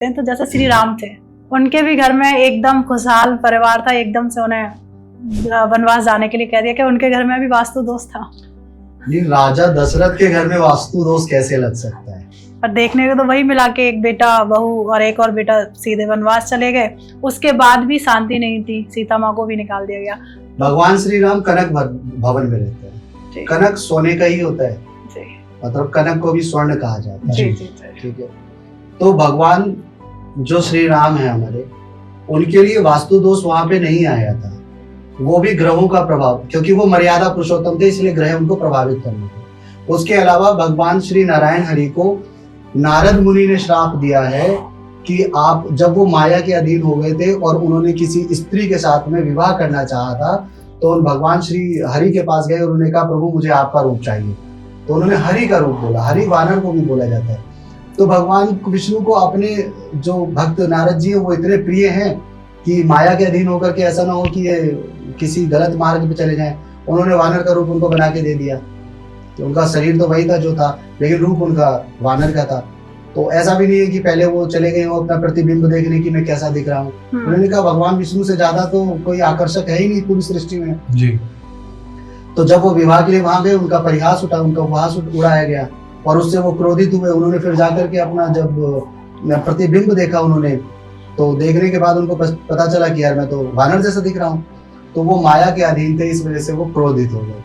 हैं। तो जैसे श्री राम थे, उनके भी घर में एकदम खुशहाल परिवार था, एकदम से उन्हें वनवास जाने के लिए कह दिया कि उनके घर में भी वास्तु दोष था। ये राजा दशरथ के घर में वास्तु दोष कैसे लग सकता है? और देखने को तो वही मिला कि एक बेटा बहू और एक और बेटा सीधे वनवास चले गए, उसके बाद भी शांति नहीं थी, सीता माँ को भी निकाल दिया गया। भगवान श्री राम कनक भवन में रहते हैं। कनक सोने का ही होता है, मतलब कनक को भी स्वर्ण कहा जाता है। जी जी ठीक है। तो भगवान जो श्री राम है हमारे, उनके लिए वास्तु दोष वहां पे नहीं आया था। वो भी ग्रहों का प्रभाव, क्योंकि वो मर्यादा पुरुषोत्तम थे, इसलिए ग्रह उनको प्रभावित करने थे। उसके अलावा भगवान श्री नारायण हरि को नारद मुनि ने श्राप दिया है कि आप, जब वो माया के अधीन हो गए थे और उन्होंने किसी स्त्री के साथ में विवाह करना चाहा था, तो उन भगवान श्री हरि के पास गए और उन्होंने कहा प्रभु मुझे आपका रूप चाहिए। तो उन्होंने हरि का रूप बोला, हरि वानर को भी बोला जाता है। तो भगवान विष्णु को अपने जो भक्त नारद जी है वो इतने प्रिय हैं कि माया के अधीन होकर के ऐसा ना हो कि ये किसी गलत मार्ग पे चले जाएं। उन्होंने वानर का रूप उनको बना के दे दिया। तो उनका शरीर तो वही था जो था, लेकिन रूप उनका वानर का था। तो ऐसा भी नहीं है कि पहले वो चले गए हो अपना प्रतिबिंब देखने की मैं कैसा दिख रहा हूँ। उन्होंने कहा भगवान विष्णु से ज्यादा तो कोई आकर्षक है ही नहीं पूरी सृष्टि में जी। तो जब वो विवाह के लिए वहां गए, उनका परिहास उठा, उनका उपहास उड़ाया गया और उससे वो क्रोधित हुए। उन्होंने फिर जाकर के अपना जब प्रतिबिंब देखा उन्होंने, तो देखने के बाद उनको पता चला कि यार मैं तो वानर जैसा दिख रहा हूँ। तो वो माया के अधीन थे, इस वजह से वो क्रोधित हो गए।